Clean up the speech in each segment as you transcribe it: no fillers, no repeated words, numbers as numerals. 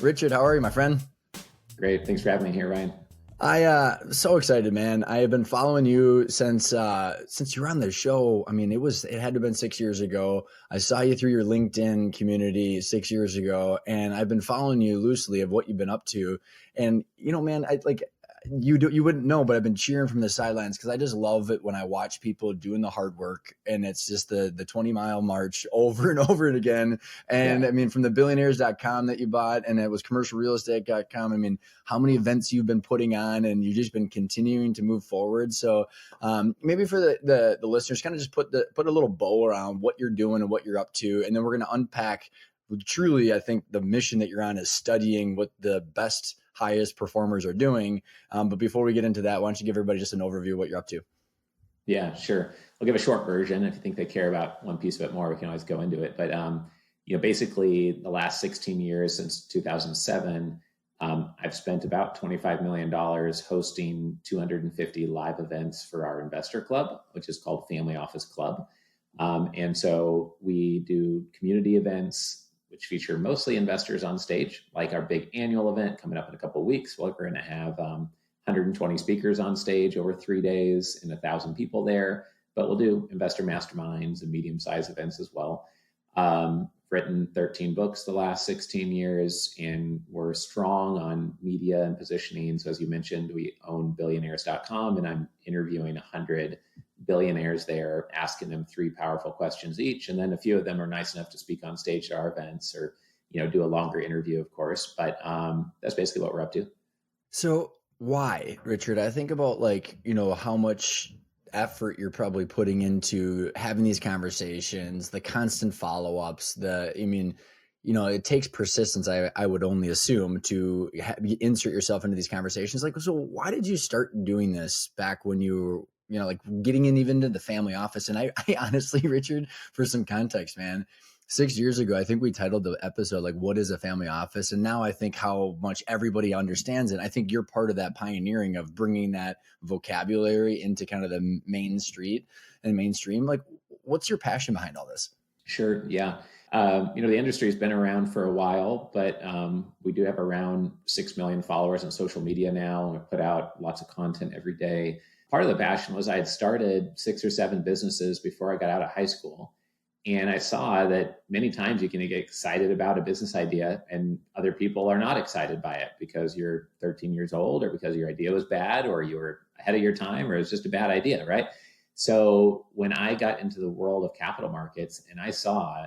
Richard, how are you, my friend? Great. Thanks for having me here, Ryan. So excited, man. I have been following you since you were on the show. I mean, it had to have been 6 years ago. I saw you through your LinkedIn community 6 years ago, and I've been following you loosely of what you've been up to. And man, you wouldn't know, but I've been cheering from the sidelines because I just love it when I watch people doing the hard work, and it's just the 20-mile march over and over and again. And Yeah. I mean, from the billionaires.com that you bought, and it was commercialrealestate.com. I mean, how many events you've been putting on, and you've just been continuing to move forward. So maybe for the listeners, kind of just put a little bow around what you're doing and what you're up to, and then we're going to unpack. Truly, I think the mission that you're on is studying what the best, highest performers are doing. But before we get into that, why don't you give everybody just an overview of what you're up to? Yeah, sure. I'll give a short version. If you think they care about one piece of it more, we can always go into it. But basically, the last 16 years since 2007, I've spent about $25 million hosting 250 live events for our investor club, which is called Family Office Club. And so we do community events, which feature mostly investors on stage, like our big annual event coming up in a couple of weeks. Well, we're going to have 120 speakers on stage over 3 days and 1,000 people there. But we'll do investor masterminds and medium-sized events as well. Written 13 books the last 16 years, and we're strong on media and positioning. So as you mentioned, we own billionaires.com, and I'm interviewing 100 billionaires there, asking them 3 powerful questions each. And then a few of them are nice enough to speak on stage at our events or, do a longer interview, of course. But that's basically what we're up to. So why, Richard? I think about how much effort you're probably putting into having these conversations, the constant follow-ups, it takes persistence, I would only assume, to insert yourself into these conversations. So why did you start doing this back when you were, getting in even into the family office? And I honestly, Richard, for some context, man, 6 years ago, I think we titled the episode, what is a family office? And now I think how much everybody understands it. I think you're part of that pioneering of bringing that vocabulary into kind of the main street and mainstream. What's your passion behind all this? Sure. Yeah. The industry has been around for a while, but we do have around 6 million followers on social media now. And we put out lots of content every day. Part of the passion was I had started 6 or 7 businesses before I got out of high school. And I saw that many times you can get excited about a business idea and other people are not excited by it because you're 13 years old or because your idea was bad or you were ahead of your time or it's just a bad idea, right? So when I got into the world of capital markets and I saw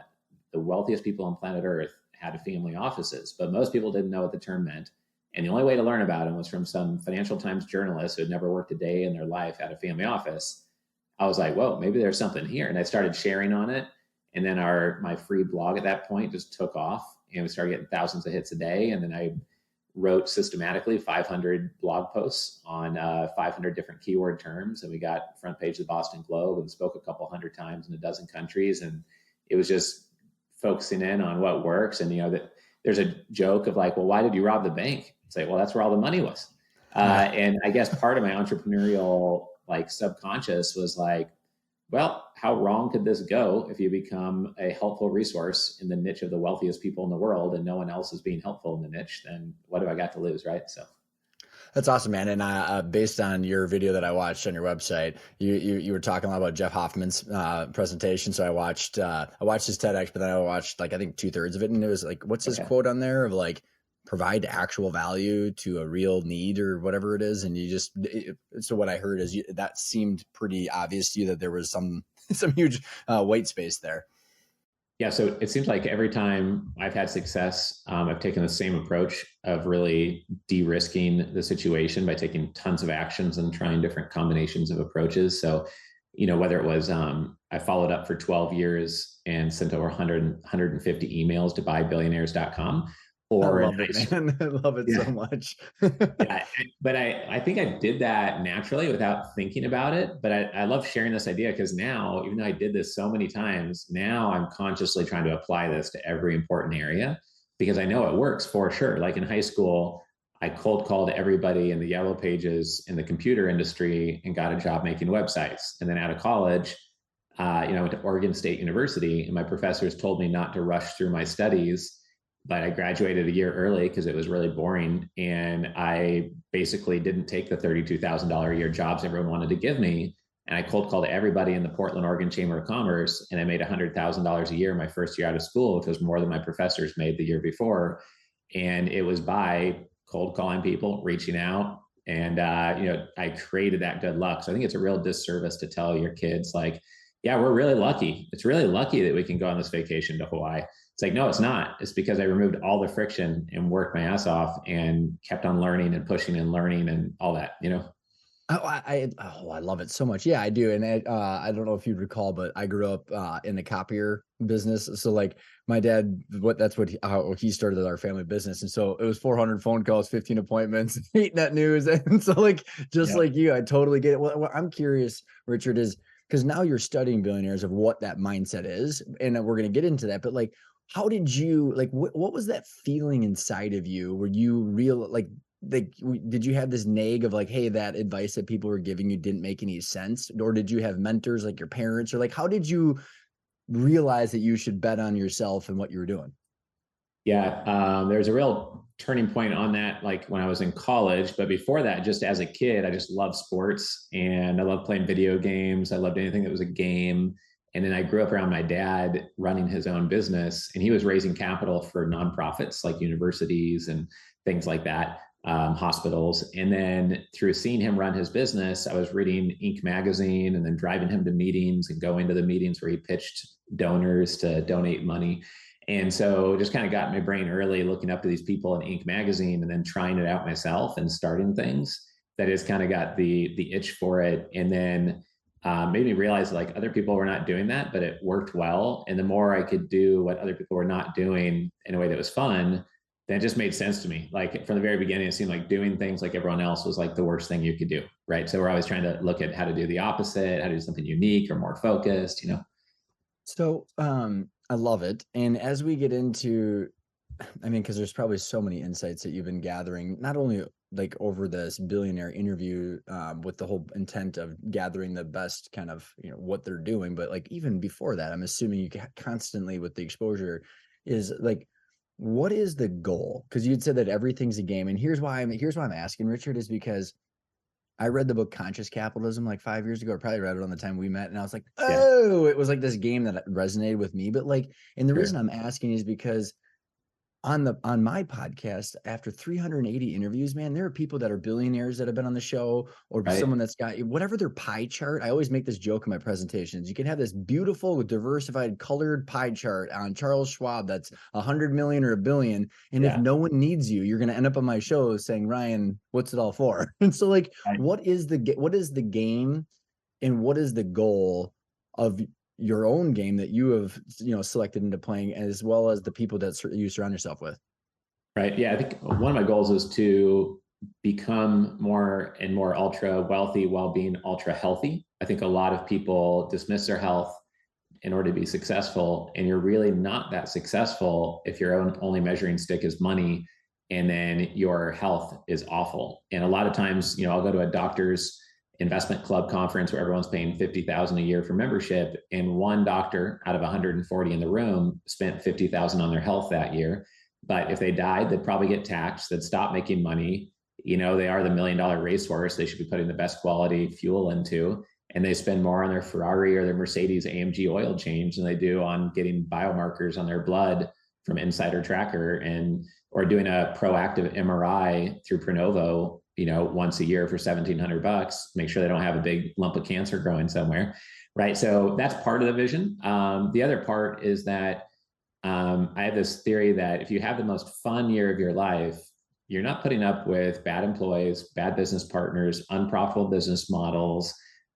the wealthiest people on planet Earth had family offices, but most people didn't know what the term meant. And the only way to learn about them was from some Financial Times journalist who had never worked a day in their life at a family office. I was like, whoa, maybe there's something here. And I started sharing on it. And then my free blog at that point just took off and we started getting thousands of hits a day. And then I wrote systematically 500 blog posts on 500 different keyword terms. And we got front page of the Boston Globe and spoke a couple hundred times in a dozen countries. And it was just focusing in on what works. And, that there's a joke of well, why did you rob the bank? Say, well, that's where all the money was. And I guess part of my entrepreneurial subconscious was well, how wrong could this go if you become a helpful resource in the niche of the wealthiest people in the world and no one else is being helpful in the niche? Then what do I got to lose, right? So that's awesome, man. And based on your video that I watched on your website, you were talking a lot about Jeff Hoffman's presentation. So I watched his TEDx, but then I watched I think 2/3 of it, and it was what's his quote on there of provide actual value to a real need or whatever it is. And so what I heard is that seemed pretty obvious to you that there was some huge white space there. Yeah. So it seems like every time I've had success, I've taken the same approach of really de-risking the situation by taking tons of actions and trying different combinations of approaches. So, whether it was, I followed up for 12 years and sent over 150 emails to buybillionaires.com. Or I love it, man. I love it so much. Yeah, but I think I did that naturally without thinking about it. But I love sharing this idea because now, even though I did this so many times, now I'm consciously trying to apply this to every important area because I know it works for sure. Like in high school, I cold called everybody in the yellow pages in the computer industry and got a job making websites. And then out of college, I went to Oregon State University and my professors told me not to rush through my studies but I graduated a year early because it was really boring. And I basically didn't take the $32,000 a year jobs everyone wanted to give me. And I cold called everybody in the Portland, Oregon Chamber of Commerce. And I made $100,000 a year my first year out of school, which was more than my professors made the year before. And it was by cold calling people, reaching out. And, I created that good luck. So I think it's a real disservice to tell your kids, like, yeah, we're really lucky. It's really lucky that we can go on this vacation to Hawaii. It's like, no, it's not. It's because I removed all the friction and worked my ass off and kept on learning and pushing and learning and all that. I love it so much. Yeah, I do. And I don't know if you'd recall, but I grew up in the copier business. So like my dad, how he started our family business. And so it was 400 phone calls, 15 appointments, 8 net news. And so like, just like you, I totally get it. Well, what I'm curious, Richard, is because now you're studying billionaires of what that mindset is. And we're going to get into that. But like, how did you, like, what was that feeling inside of you? Were you did you have this nag of like, hey, that advice that people were giving you didn't make any sense? Or did you have mentors like your parents? Or like, how did you realize that you should bet on yourself and what you were doing? Yeah, there's a real turning point on that, like when I was in college. But before that, just as a kid, I just loved sports and I loved playing video games. I loved anything that was a game. And then I grew up around my dad running his own business, and he was raising capital for nonprofits like universities and things like that, hospitals. And then through seeing him run his business, I was reading Inc. magazine and then driving him to meetings and going to the meetings where he pitched donors to donate money. And so just kind of got in my brain early looking up to these people in Inc. magazine and then trying it out myself and starting things. That has kind of got the itch for it. And then made me realize like other people were not doing that, but it worked well. And the more I could do what other people were not doing in a way that was fun, then it just made sense to me. Like from the very beginning, it seemed like doing things like everyone else was like the worst thing you could do. Right. So we're always trying to look at how to do the opposite, how to do something unique or more focused. So I love it. And as we get into, I mean, because there's probably so many insights that you've been gathering, not only like over this billionaire interview with the whole intent of gathering the best kind of, what they're doing, but like even before that, I'm assuming you constantly with the exposure is like, what is the goal? Because you'd said that everything's a game. And here's why I'm asking, Richard, is because I read the book Conscious Capitalism like 5 years ago. I probably read it on the time we met. And I was like, Yeah. oh, it was like this game that resonated with me. But like, and the reason Sure. I'm asking is because on my podcast, after 380 interviews, man, there are people that are billionaires that have been on the show, or Right. someone that's got whatever their pie chart. I always make this joke in my presentations. You can have this beautiful, diversified, colored pie chart on Charles Schwab that's 100 million or a billion. And if Yeah. no one needs you, you're going to end up on my show saying, Ryan, what's it all for? And so like, Right. what is the game and what is the goal of your own game that you have selected into playing, as well as the people that you surround yourself with? Right. Yeah. I think one of my goals is to become more and more ultra wealthy while being ultra healthy. I think a lot of people dismiss their health in order to be successful, and you're really not that successful if your only measuring stick is money and then your health is awful. And a lot of times, I'll go to a doctor's investment club conference where everyone's paying 50,000 a year for membership, and one doctor out of 140 in the room spent 50,000 on their health that year. But if they died, they'd probably get taxed, they'd stop making money. They are the $1 million racehorse they should be putting the best quality fuel into, and they spend more on their Ferrari or their Mercedes AMG oil change than they do on getting biomarkers on their blood from Insider Tracker, and or doing a proactive MRI through Pronovo, once a year for $1,700, make sure they don't have a big lump of cancer growing somewhere. Right. So that's part of the vision. The other part is that I have this theory that if you have the most fun year of your life, you're not putting up with bad employees, bad business partners, unprofitable business models,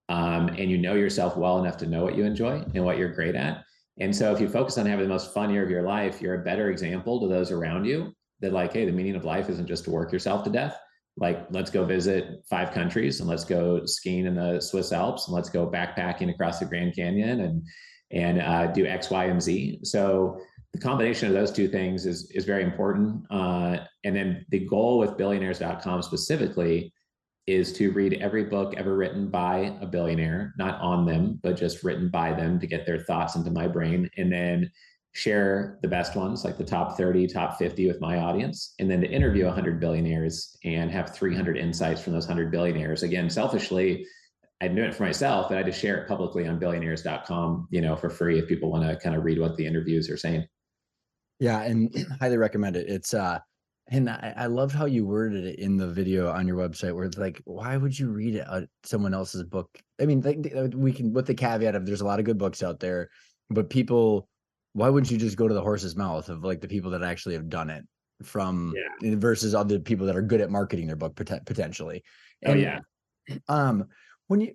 and you know yourself well enough to know what you enjoy and what you're great at. And so if you focus on having the most fun year of your life, you're a better example to those around you that like, hey, the meaning of life isn't just to work yourself to death. Like, let's go visit 5 countries and let's go skiing in the Swiss Alps and let's go backpacking across the Grand Canyon and do X, Y, and Z. So the combination of those two things is very important. And then the goal with billionaires.com specifically is to read every book ever written by a billionaire, not on them, but just written by them to get their thoughts into my brain. And then share the best ones, like the top 30, top 50 with my audience, and then to interview 100 billionaires and have 300 insights from those 100 billionaires. Again, selfishly, I'd do it for myself, and I just share it publicly on billionaires.com, for free if people want to kind of read what the interviews are saying. Yeah, and highly recommend it. It's and I loved how you worded it in the video on your website, where it's like, why would you read someone else's book? I mean, we can, with the caveat of there's a lot of good books out there, but people, why wouldn't you just go to the horse's mouth of like the people that actually have done it versus other people that are good at marketing their book potentially? Oh And yeah. When you,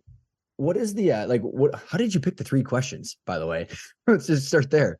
what is the how did you pick the 3 questions, by the way? Let's just start there.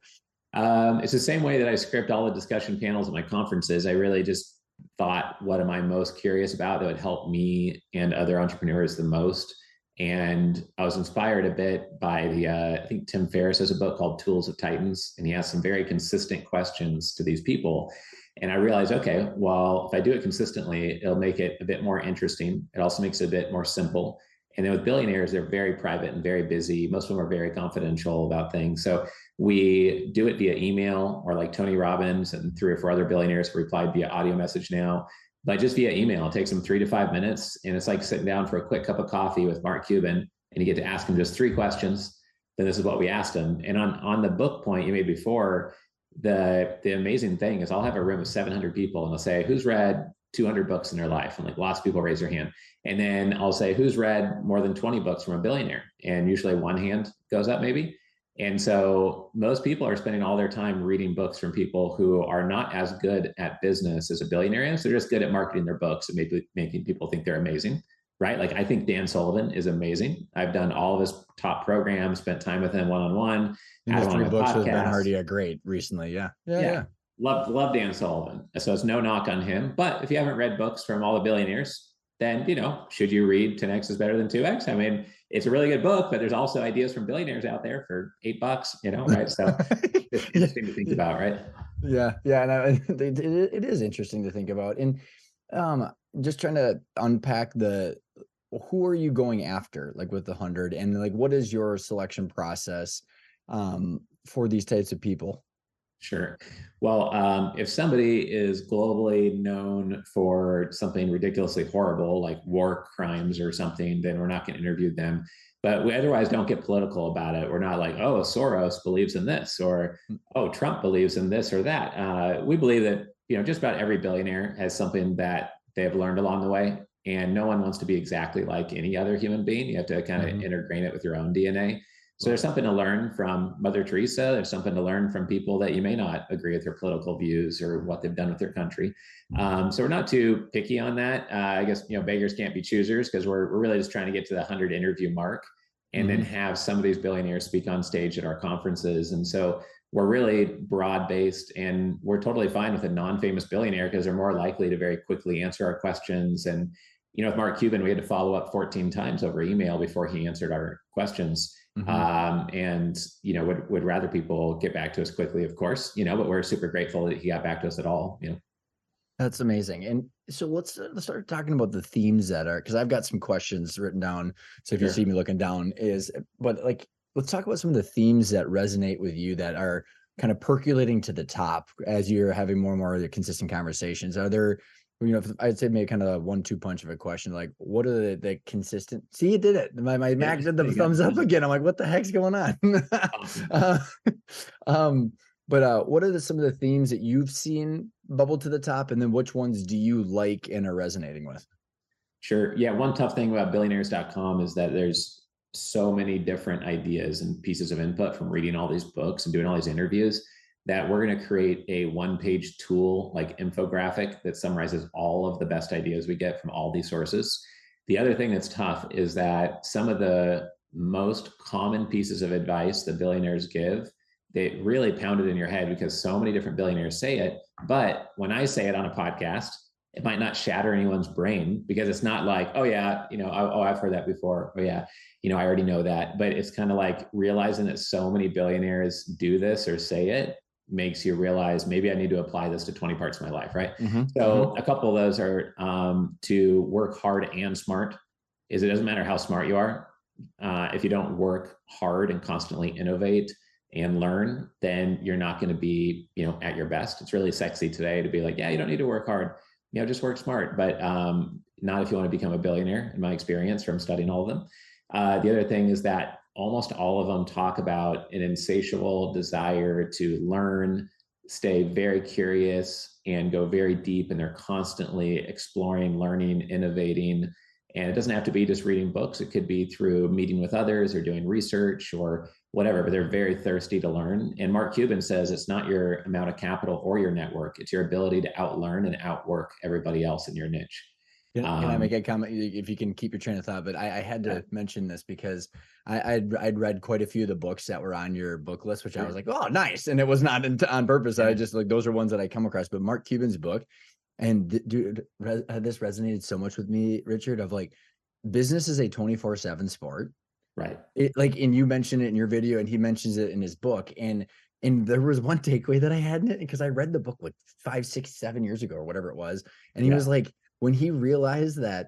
It's the same way that I script all the discussion panels at my conferences. I really just thought, what am I most curious about that would help me and other entrepreneurs the most? And I was inspired a bit by I think Tim Ferriss has a book called Tools of Titans, and he has some very consistent questions to these people. And I realized, okay, well, if I do it consistently, it'll make it a bit more interesting. It also makes it a bit more simple. And then with billionaires, they're very private and very busy. Most of them are very confidential about things. So we do it via email, or like Tony Robbins and 3 or 4 other billionaires replied via audio message now. But just via email, it takes them 3 to 5 minutes. And it's like sitting down for a quick cup of coffee with Mark Cuban, and you get to ask him just 3 questions. Then this is what we asked him. And on the book point you made before, the amazing thing is I'll have a room of 700 people, and they'll say, who's read 200 books in their life? And like lots of people raise their hand. And then I'll say, who's read more than 20 books from a billionaire? And usually one hand goes up maybe. And so most people are spending all their time reading books from people who are not as good at business as a billionaire is. They're just good at marketing their books and maybe making people think they're amazing, right? Like I think Dan Sullivan is amazing. I've done all of his top programs, spent time with him one-on-one. And those 3 books with Ben Hardy are great recently. Yeah. Love Dan Sullivan. So it's no knock on him. But if you haven't read books from all the billionaires, then, should you read 10X is better than 2X? I mean, it's a really good book, but there's also ideas from billionaires out there for $8, right? So it's interesting to think about, right? Yeah. And it is interesting to think about. And just trying to unpack who are you going after, like with the 100, and like, what is your selection process for these types of people? Sure. Well, if somebody is globally known for something ridiculously horrible, like war crimes or something, then we're not going to interview them. But we otherwise don't get political about it. We're not like, oh, Soros believes in this, or, oh, Trump believes in this or that. We believe that, just about every billionaire has something that they've learned along the way. And no one wants to be exactly like any other human being. You have to kind of integrate it with your own DNA. So there's something to learn from Mother Teresa. There's something to learn from people that you may not agree with their political views or what they've done with their country. So we're not too picky on that. I guess, beggars can't be choosers, because we're really just trying to get to the 100 interview mark and then have some of these billionaires speak on stage at our conferences. And so we're really broad-based, and we're totally fine with a non-famous billionaire because they're more likely to very quickly answer our questions. And, with Mark Cuban, we had to follow up 14 times over email before he answered our questions. And, would rather people get back to us quickly, of course, but we're super grateful that he got back to us at all. That's amazing. And so let's start talking about the themes that are, because I've got some questions written down. So if you see me looking down but like, let's talk about some of the themes that resonate with you that are kind of percolating to the top as you're having more and more of the consistent conversations. Are there, I'd say maybe kind of a 1-2 punch of a question, like what are the consistent, see, you did it. My Mac did the thumbs up again. I'm like, what the heck's going on? But what are some of the themes that you've seen bubble to the top, and then which ones do you like and are resonating with? Sure. Yeah. One tough thing about billionaires.com is that there's so many different ideas and pieces of input from reading all these books and doing all these interviews that we're going to create a 1-page tool, like infographic, that summarizes all of the best ideas we get from all these sources. The other thing that's tough is that some of the most common pieces of advice that billionaires give, they really pound it in your head because so many different billionaires say it. But when I say it on a podcast, it might not shatter anyone's brain, because it's not like, oh yeah, I've heard that before. Oh yeah, I already know that. But it's kind of like realizing that so many billionaires do this or say it makes you realize, maybe I need to apply this to 20 parts of my life, right? So a couple of those are to work hard and smart. It doesn't matter how smart you are. If you don't work hard and constantly innovate, and learn, then you're not going to be, at your best. It's really sexy today to be like, yeah, you don't need to work hard, just work smart, but not if you want to become a billionaire, in my experience from studying all of them. The other thing is that almost all of them talk about an insatiable desire to learn, stay very curious, and go very deep. And they're constantly exploring, learning, innovating. And it doesn't have to be just reading books. It could be through meeting with others or doing research or whatever, but they're very thirsty to learn. And Mark Cuban says it's not your amount of capital or your network, it's your ability to outlearn and outwork everybody else in your niche. Can I make a comment if you can keep your train of thought? But I had to mention this because I'd read quite a few of the books that were on your book list, which I was like, oh, nice. And it was not on purpose. I just like, those are ones that I come across. But Mark Cuban's book, and dude, this resonated so much with me, Richard, of like, business is a 24/7 sport. Right. And you mentioned it in your video, and he mentions it in his book. And there was one takeaway that I had in it, because I read the book like 5, 6, 7 years ago or whatever it was. And he was like, when he realized that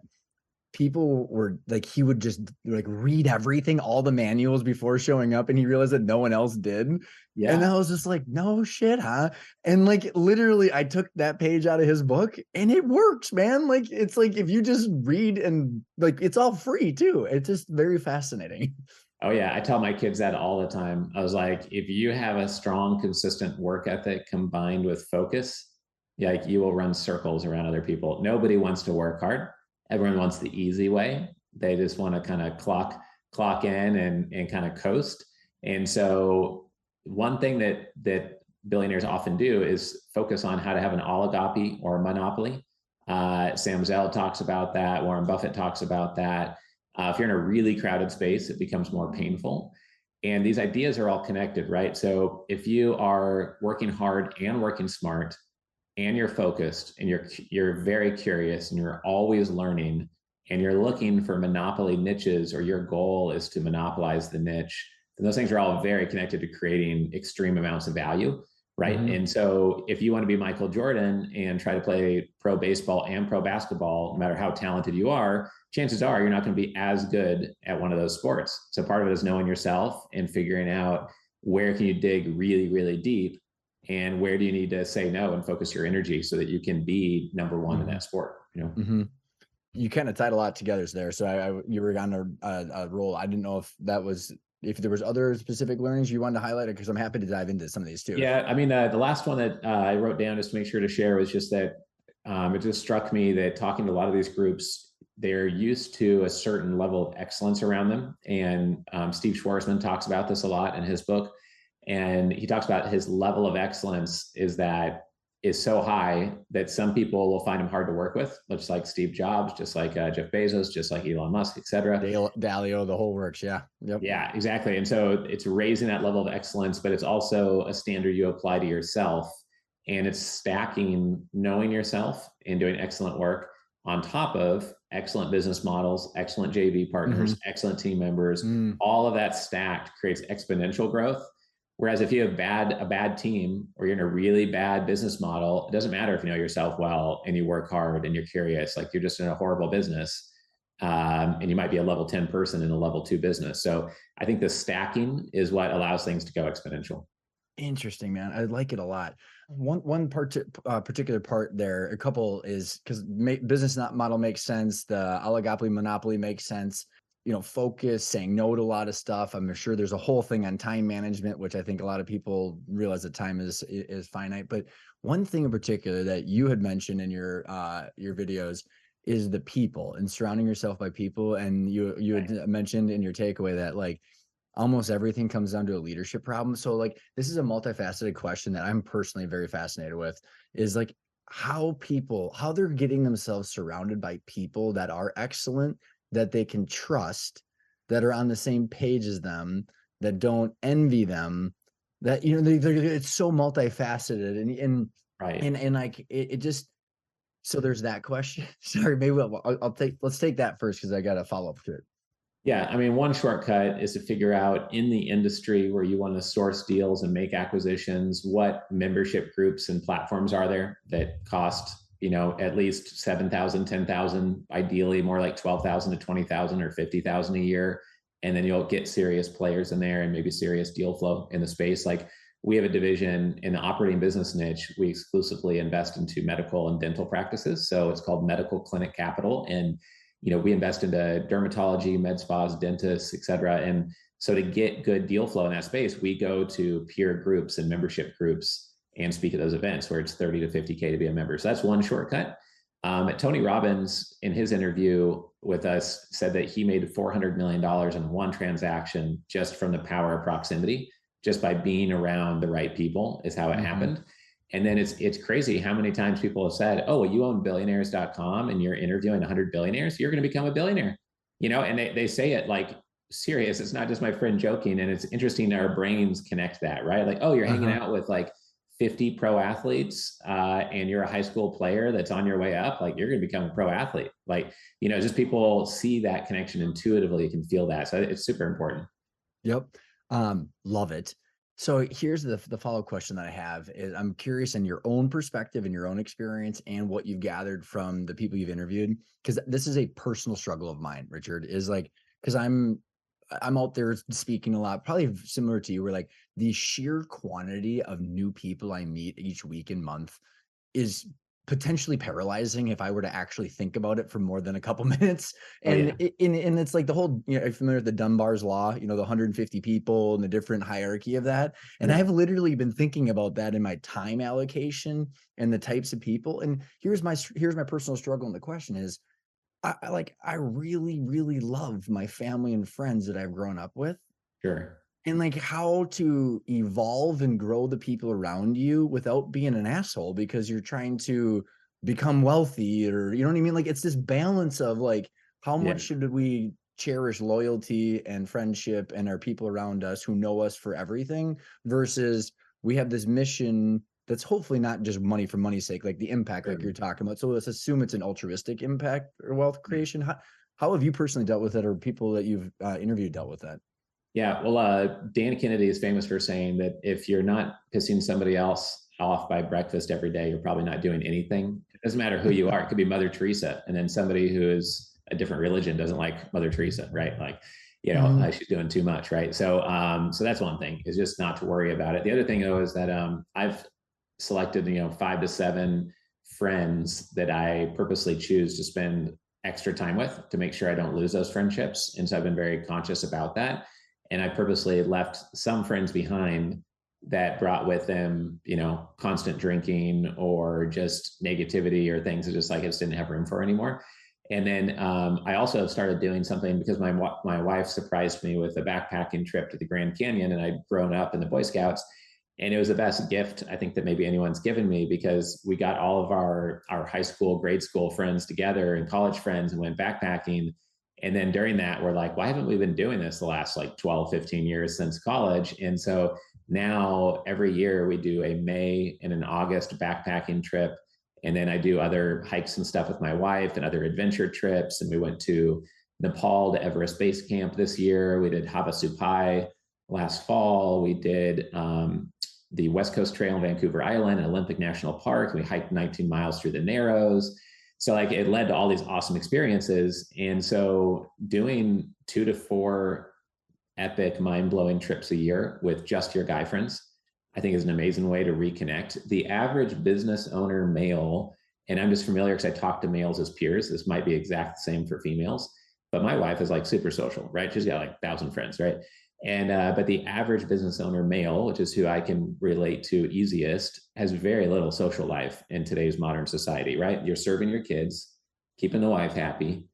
people were like, he would just like read everything, all the manuals before showing up, and he realized that no one else did. And I was just like, no shit, huh? And like, literally, I took that page out of his book, and it works, man. Like, it's like, if you just read, and like, it's all free too. It's just very fascinating. Oh yeah, I tell my kids that all the time. I was like, if you have a strong, consistent work ethic combined with focus, like you will run circles around other people. Nobody wants to work hard. Everyone wants the easy way. They just want to kind of clock in and kind of coast. And so one thing that billionaires often do is focus on how to have an oligopoly or a monopoly. Sam Zell talks about that. Warren Buffett talks about that. If you're in a really crowded space, it becomes more painful. And these ideas are all connected, right? So if you are working hard and working smart, and you're focused, and you're very curious, and you're always learning, and you're looking for monopoly niches, or your goal is to monopolize the niche, then those things are all very connected to creating extreme amounts of value, right? Mm-hmm. And so if you want to be Michael Jordan and try to play pro baseball and pro basketball, no matter how talented you are, chances are you're not going to be as good at one of those sports. So part of it is knowing yourself and figuring out where can you dig really, really deep, and where do you need to say no and focus your energy so that you can be number one in that sport, You kind of tied a lot together there. So you were on a roll. I didn't know if there was other specific learnings you wanted to highlight, because I'm happy to dive into some of these too. Yeah. I mean, the last one that I wrote down just to make sure to share was just that it just struck me that talking to a lot of these groups, they're used to a certain level of excellence around them. And Steve Schwarzman talks about this a lot in his book. And he talks about his level of excellence is so high that some people will find him hard to work with, just like Steve Jobs, just like Jeff Bezos, just like Elon Musk, et cetera. Dalio, the whole works. Yeah. Yep. Yeah, exactly. And so it's raising that level of excellence, but it's also a standard you apply to yourself. And it's stacking knowing yourself and doing excellent work on top of excellent business models, excellent JV partners, excellent team members. All of that stacked creates exponential growth. Whereas if you have a bad team, or you're in a really bad business model, it doesn't matter if you know yourself well and you work hard and you're curious, like you're just in a horrible business. And you might be a level 10 person in a level 2 business. So I think the stacking is what allows things to go exponential. Interesting, man. I like it a lot. One particular part there, a couple is because business model makes sense. The oligopoly monopoly makes sense. Focus, saying no to a lot of stuff. I'm sure there's a whole thing on time management, which I think a lot of people realize that time is finite. But one thing in particular that you had mentioned in your videos is the people, and surrounding yourself by people. And you had mentioned in your takeaway that like almost everything comes down to a leadership problem. So like, this is a multifaceted question that I'm personally very fascinated with, is like how they're getting themselves surrounded by people that are excellent, that they can trust, that are on the same page as them, that don't envy them, that, it's so multifaceted and like, it just, so there's that question. Sorry, maybe let's take that first, because I got a follow up to it. Yeah. I mean, one shortcut is to figure out in the industry where you want to source deals and make acquisitions, what membership groups and platforms are there that cost, at least 7,000, 10,000, ideally more like 12,000 to 20,000 or 50,000 a year. and then you'll get serious players in there and maybe serious deal flow in the space. Like we have a division in the operating business niche. We exclusively invest into medical and dental practices. So it's called Medical Clinic Capital. And, we invest into dermatology, med spas, dentists, et cetera. And so to get good deal flow in that space, we go to peer groups and membership groups and speak at those events where it's 30 to 50K to be a member. So that's one shortcut. Tony Robbins, in his interview with us, said that he made $400 million in one transaction just from the power of proximity, just by being around the right people is how it happened. And then it's crazy how many times people have said, oh, well, you own billionaires.com and you're interviewing 100 billionaires, you're going to become a billionaire, and they say it like serious. It's not just my friend joking. And it's interesting that our brains connect that, right? Like, oh, you're hanging out with like 50 pro athletes and you're a high school player that's on your way up, like you're going to become a pro athlete. Like, just people see that connection intuitively, you can feel that. So it's super important. Yep. Love it. So here's the follow-up question that I have is I'm curious in your own perspective and your own experience and what you've gathered from the people you've interviewed, because this is a personal struggle of mine, Richard, is like, because I'm out there speaking a lot, probably similar to you, where like the sheer quantity of new people I meet each week and month is potentially paralyzing if I were to actually think about it for more than a couple minutes. And and it's like the whole, are you familiar with the Dunbar's law, the 150 people and the different hierarchy of that. And I've literally been thinking about that in my time allocation and the types of people. And here's my personal struggle. And the question is, I really, really love my family and friends that I've grown up with. Sure. And like how to evolve and grow the people around you without being an asshole because you're trying to become wealthy, or you know what I mean? Like it's this balance of like, how much should we cherish loyalty and friendship and our people around us who know us for everything versus we have this mission that's hopefully not just money for money's sake, like the impact, like you're talking about. So let's assume it's an altruistic impact or wealth creation. How have you personally dealt with it, or people that you've interviewed dealt with that? Yeah, well, Dan Kennedy is famous for saying that if you're not pissing somebody else off by breakfast every day, you're probably not doing anything. It doesn't matter who you are. It could be Mother Teresa, and then somebody who is a different religion doesn't like Mother Teresa, right? Like, she's doing too much, right? So, so that's one thing, is just not to worry about it. The other thing, though, is that I've selected, 5 to 7 friends that I purposely choose to spend extra time with to make sure I don't lose those friendships. And so I've been very conscious about that. And I purposely left some friends behind that brought with them, constant drinking or just negativity or things that just like I just didn't have room for anymore. And then I also started doing something because my wife surprised me with a backpacking trip to the Grand Canyon, and I'd grown up in the Boy Scouts. And it was the best gift I think that maybe anyone's given me, because we got all of our high school, grade school friends together and college friends and went backpacking. And then during that, we're like, why haven't we been doing this the last like 12, 15 years since college? And so now every year we do a May and an August backpacking trip. And then I do other hikes and stuff with my wife and other adventure trips. And we went to Nepal to Everest Base Camp this year. We did Havasupai last fall. We did the West Coast Trail in Vancouver Island and Olympic National Park. We hiked 19 miles through the Narrows. So like it led to all these awesome experiences. And so doing 2 to 4 epic, mind-blowing trips a year with just your guy friends, I think is an amazing way to reconnect. The average business owner male, and I'm just familiar because I talk to males as peers, this might be exact the same for females, but my wife is like super social, right? She's got like 1,000 friends, right? And but the average business owner male, which is who I can relate to easiest, has very little social life in today's modern society, right? You're serving your kids, keeping the wife happy,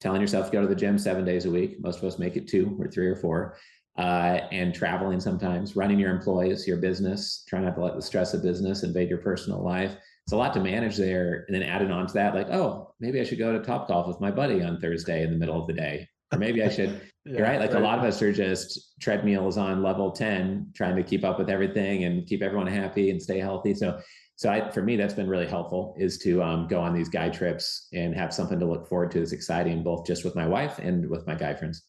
telling yourself to go to the gym 7 days a week. Most of us make it 2 or 3 or 4, and traveling sometimes, running your employees, your business, trying not to let the stress of business invade your personal life. It's a lot to manage there. And then added on to that, like, oh, maybe I should go to Topgolf with my buddy on Thursday in the middle of the day. Or maybe I should, right? Like a lot of us are just treadmills on level 10, trying to keep up with everything and keep everyone happy and stay healthy. So for me, that's been really helpful, is to go on these guy trips and have something to look forward to that's exciting, both just with my wife and with my guy friends.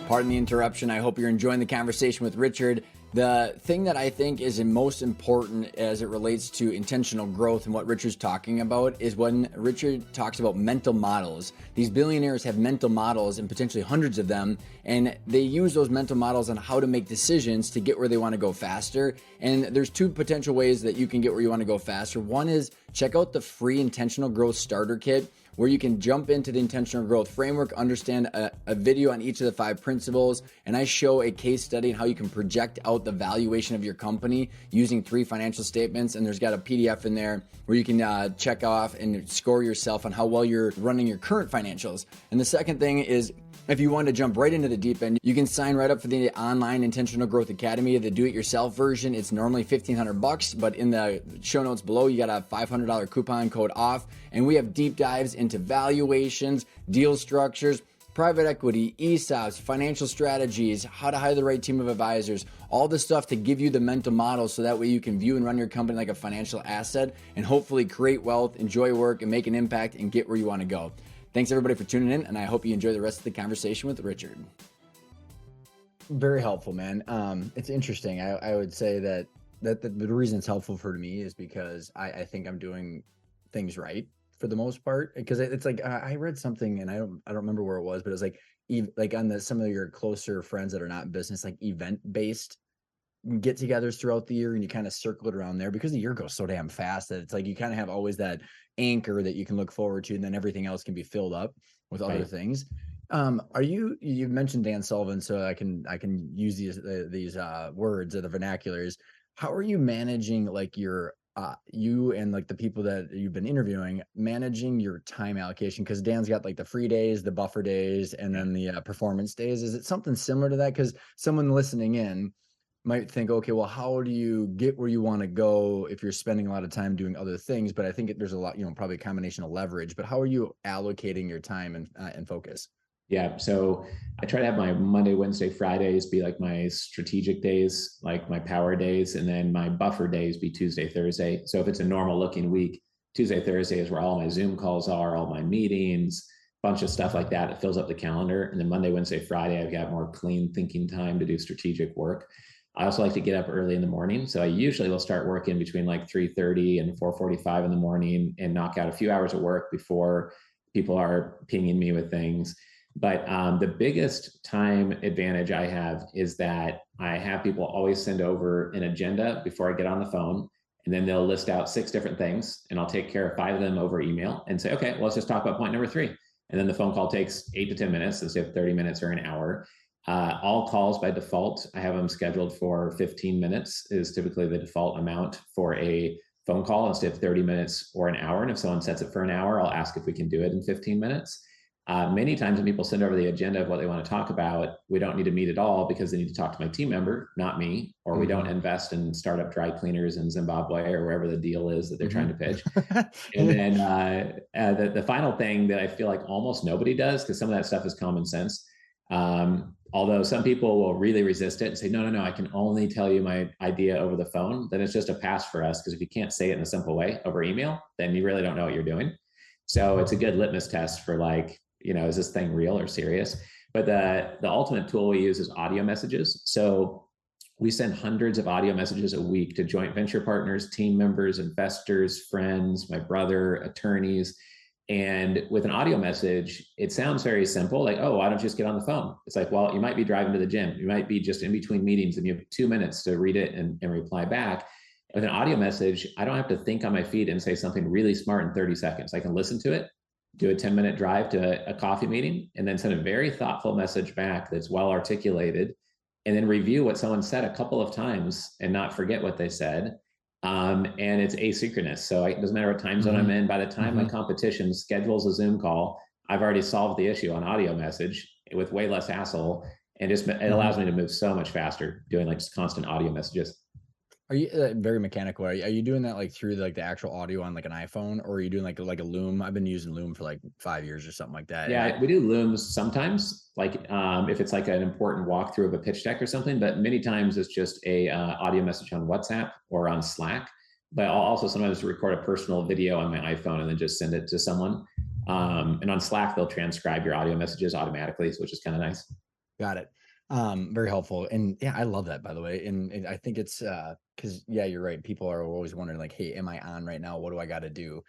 Pardon the interruption. I hope you're enjoying the conversation with Richard. The thing that I think is most important as it relates to intentional growth and what Richard's talking about is when Richard talks about mental models. These billionaires have mental models and potentially hundreds of them, and they use those mental models on how to make decisions to get where they want to go faster. And there's two potential ways that you can get where you want to go faster. One is check out the free intentional growth starter kit, where you can jump into the intentional growth framework, understand a video on each of the 5 principles, and I show a case study on how you can project out the valuation of your company using 3 financial statements, and there's got a PDF in there where you can check off and score yourself on how well you're running your current financials. And the second thing is, if you want to jump right into the deep end, you can sign right up for the online Intentional Growth Academy, the do-it-yourself version. It's normally $1,500, but in the show notes below, you got a $500 coupon code off. And we have deep dives into valuations, deal structures, private equity, ESOPs, financial strategies, how to hire the right team of advisors, all the stuff to give you the mental model so that way you can view and run your company like a financial asset and hopefully create wealth, enjoy work, and make an impact and get where you want to go. Thanks everybody for tuning in, and I hope you enjoy the rest of the conversation with Richard. Very helpful, man. It's interesting. I would say that the reason it's helpful for me is because I think I'm doing things right for the most part. Because it's like I read something, and I don't remember where it was, but it was like on some of your closer friends that are not in business, like event-based get-togethers throughout the year, and you kind of circle it around there because the year goes so damn fast that it's like you kind of have always that anchor that you can look forward to, and then everything else can be filled up with other things. You mentioned Dan Sullivan, so I can use these words or the vernaculars. How are you managing like your you and like the people that you've been interviewing, managing your time allocation? Because Dan's got like the free days, the buffer days, and then the performance days. Is it something similar to that? Because someone listening in might think, okay, well, how do you get where you want to go if you're spending a lot of time doing other things? But I think there's a lot, probably a combination of leverage, but how are you allocating your time and focus? Yeah. So I try to have my Monday, Wednesday, Fridays be like my strategic days, like my power days, and then my buffer days be Tuesday, Thursday. So if it's a normal looking week, Tuesday, Thursday is where all my Zoom calls are, all my meetings, bunch of stuff like that. It fills up the calendar. And then Monday, Wednesday, Friday, I've got more clean thinking time to do strategic work. I also like to get up early in the morning. So I usually will start working between like 3:30 and 4:45 in the morning and knock out a few hours of work before people are pinging me with things. But the biggest time advantage I have is that I have people always send over an agenda before I get on the phone. And then they'll list out 6 different things, and I'll take care of 5 of them over email and say, okay, well, let's just talk about point number 3. And then the phone call takes 8 to 10 minutes instead of 30 minutes or an hour. All calls by default, I have them scheduled for 15 minutes is typically the default amount for a phone call instead of 30 minutes or an hour. And if someone sets it for an hour, I'll ask if we can do it in 15 minutes. Many times when people send over the agenda of what they want to talk about, we don't need to meet at all because they need to talk to my team member, not me, or we don't invest in startup dry cleaners in Zimbabwe or wherever the deal is that they're trying to pitch. And then the final thing that I feel like almost nobody does, because some of that stuff is common sense, although some people will really resist it and say, no, I can only tell you my idea over the phone, then it's just a pass for us. Because if you can't say it in a simple way over email, then you really don't know what you're doing. So it's a good litmus test for like, is this thing real or serious? But the ultimate tool we use is audio messages. So we send hundreds of audio messages a week to joint venture partners, team members, investors, friends, my brother, attorneys. And with an audio message, it sounds very simple, like, oh, why don't you just get on the phone? It's like, well, you might be driving to the gym. You might be just in between meetings and you have 2 minutes to read it and reply back. With an audio message, I don't have to think on my feet and say something really smart in 30 seconds. I can listen to it, do a 10-minute drive to a coffee meeting, and then send a very thoughtful message back that's well articulated, and then review what someone said a couple of times and not forget what they said. And it's asynchronous. So it doesn't matter what time zone I'm in. By the time my competition schedules a Zoom call, I've already solved the issue on audio message with way less hassle. And it allows me to move so much faster doing like just constant audio messages. Are you very mechanical? Are you doing that like through like the actual audio on like an iPhone, or are you doing like a Loom? I've been using Loom for like 5 years or something like that. Yeah, we do Looms sometimes, like if it's like an important walkthrough of a pitch deck or something, but many times it's just a audio message on WhatsApp or on Slack. But I'll also sometimes record a personal video on my iPhone and then just send it to someone. And on Slack, they'll transcribe your audio messages automatically, which is kind of nice. Got it. Very helpful. And yeah, I love that, by the way. And I think it's because yeah, you're right. People are always wondering, like, hey, am I on right now? What do I got to do?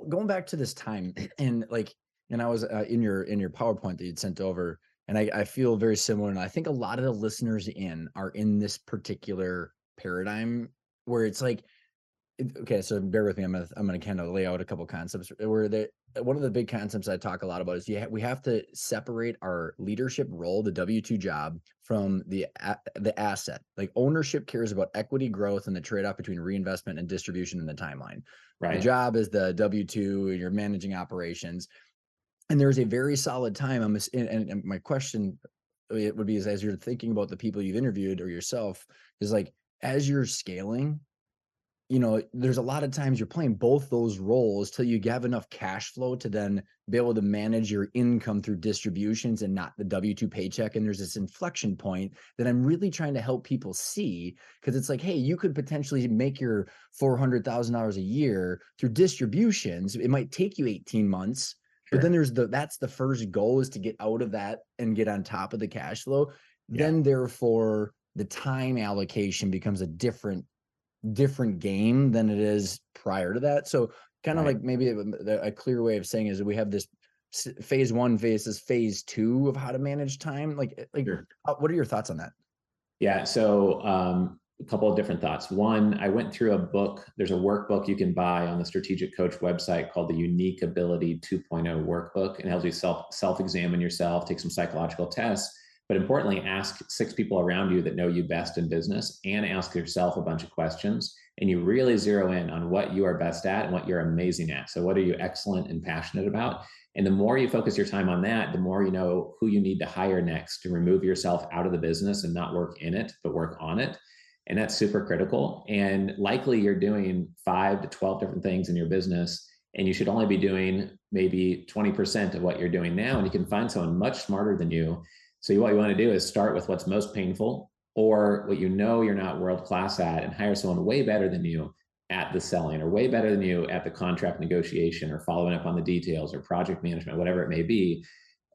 Going back to this time and like, and I was in your PowerPoint that you'd sent over, and I feel very similar. And I think a lot of the listeners are in this particular paradigm where it's like, okay, so bear with me. I'm gonna kind of lay out a couple concepts where one of the big concepts I talk a lot about is we have to separate our leadership role, the W-2 job, from the asset. Like ownership cares about equity growth and the trade-off between reinvestment and distribution in the timeline. The Right. job is the W-2, and you're managing operations. And there's a very solid time. And my question it would be is as you're thinking about the people you've interviewed or yourself, is like as you're scaling, there's a lot of times you're playing both those roles till you have enough cash flow to then be able to manage your income through distributions and not the W-2 paycheck. And there's this inflection point that I'm really trying to help people see, because it's like, hey, you could potentially make your $400,000 a year through distributions. It might take you 18 months, but then Sure. that's the first goal, is to get out of that and get on top of the cash flow. Yeah. Then therefore the time allocation becomes a different game than it is prior to that. So kind of Right. like maybe a clear way of saying is that we have this phase one versus phase two of how to manage time. Sure. What are your thoughts on that? Yeah. So a couple of different thoughts. One, I went through a book. There's a workbook you can buy on the Strategic Coach website called the Unique Ability 2.0 Workbook, and it helps you self examine yourself, take some psychological tests, but importantly, ask six people around you that know you best in business, and ask yourself a bunch of questions. And you really zero in on what you are best at and what you're amazing at. So, what are you excellent and passionate about? And the more you focus your time on that, the more you know who you need to hire next to remove yourself out of the business and not work in it, but work on it. And that's super critical. And likely you're doing 5 to 12 different things in your business, and you should only be doing maybe 20% of what you're doing now. And you can find someone much smarter than you. So, what you want to do is start with what's most painful or what you know you're not world class at, and hire someone way better than you at the selling, or way better than you at the contract negotiation, or following up on the details, or project management, whatever it may be.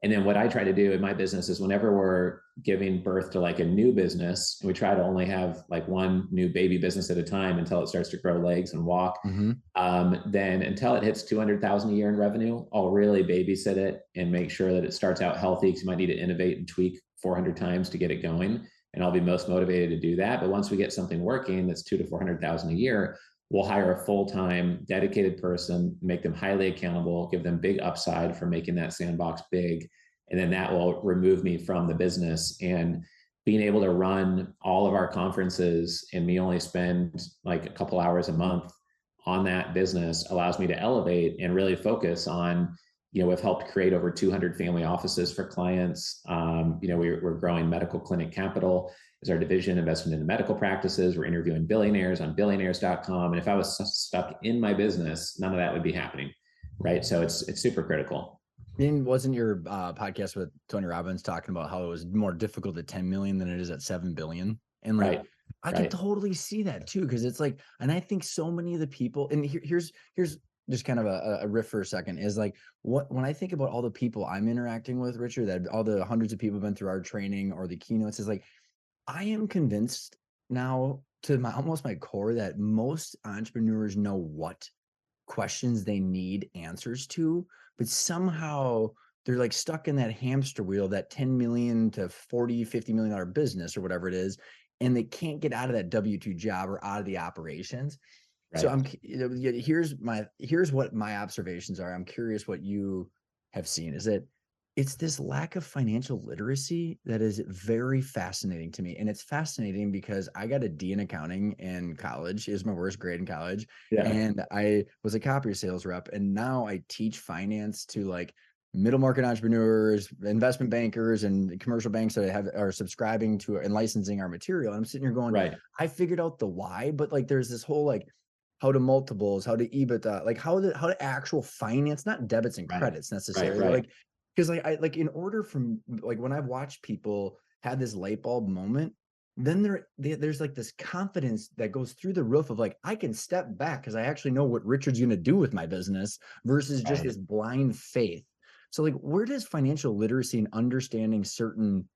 And then what I try to do in my business is whenever we're giving birth to like a new business, we try to only have like one new baby business at a time until it starts to grow legs and walk. Mm-hmm. Then until it hits 200,000 a year in revenue, I'll really babysit it and make sure that it starts out healthy, because you might need to innovate and tweak 400 times to get it going. And I'll be most motivated to do that. But once we get something working that's 200,000 to 400,000 a year, we'll hire a full-time dedicated person, make them highly accountable, give them big upside for making that sandbox big. And then that will remove me from the business. And being able to run all of our conferences and me only spend like a couple hours a month on that business allows me to elevate and really focus on, we've helped create over 200 family offices for clients. We're growing Medical Clinic Capital is our division, investing in the medical practices. We're interviewing billionaires on billionaires.com. And if I was stuck in my business, none of that would be happening. Right. So it's super critical. Wasn't your podcast with Tony Robbins talking about how it was more difficult at 10 million than it is at 7 billion? And like, Right. I could Right. totally see that too. Cause it's like, and I think so many of the people, and here's just kind of a riff for a second, is like, when I think about all the people I'm interacting with, Richard, that all the hundreds of people have been through our training or the keynotes, is like, I am convinced now to almost my core that most entrepreneurs know what questions they need answers to, but somehow they're like stuck in that hamster wheel, that 10 million to 40, $50 million business or whatever it is. And they can't get out of that W-2 job or out of the operations. So Right. here's what my observations are. I'm curious what you have seen, is that it's this lack of financial literacy that is very fascinating to me. And it's fascinating because I got a D in accounting in college. It was my worst grade in college. Yeah. And I was a copier sales rep. And now I teach finance to like middle market entrepreneurs, investment bankers, and commercial banks that are subscribing to and licensing our material. And I'm sitting here going, Right. I figured out the why, but like there's this whole like how to multiples, how to EBITDA, like how to actual finance, not debits and Right. credits Right. necessarily. Right. Like, because like I like in order from like when I've watched people have this light bulb moment, then there's like this confidence that goes through the roof of like, I can step back because I actually know what Richard's going to do with my business versus just Right. this blind faith. So like, where does financial literacy and understanding certain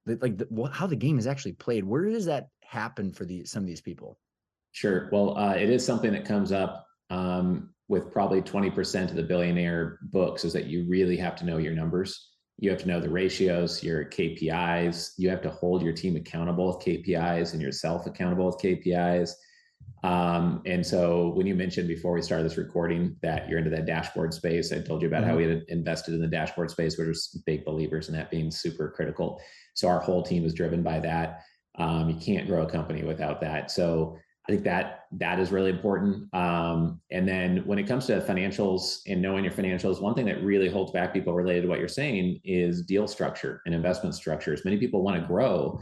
how the game is actually played. Where does that happen for some of these people? Sure. Well, it is something that comes up with probably 20% of the billionaire books, is that you really have to know your numbers. You have to know the ratios, your KPIs. You have to hold your team accountable with KPIs and yourself accountable with KPIs. And so when you mentioned before we started this recording that you're into that dashboard space, I told you about how we had invested in the dashboard space. We're just big believers in that being super critical. So our whole team is driven by that. You can't grow a company without that. So I think that is really important. And then when it comes to financials and knowing your financials, one thing that really holds back people related to what you're saying is deal structure and investment structures. Many people want to grow,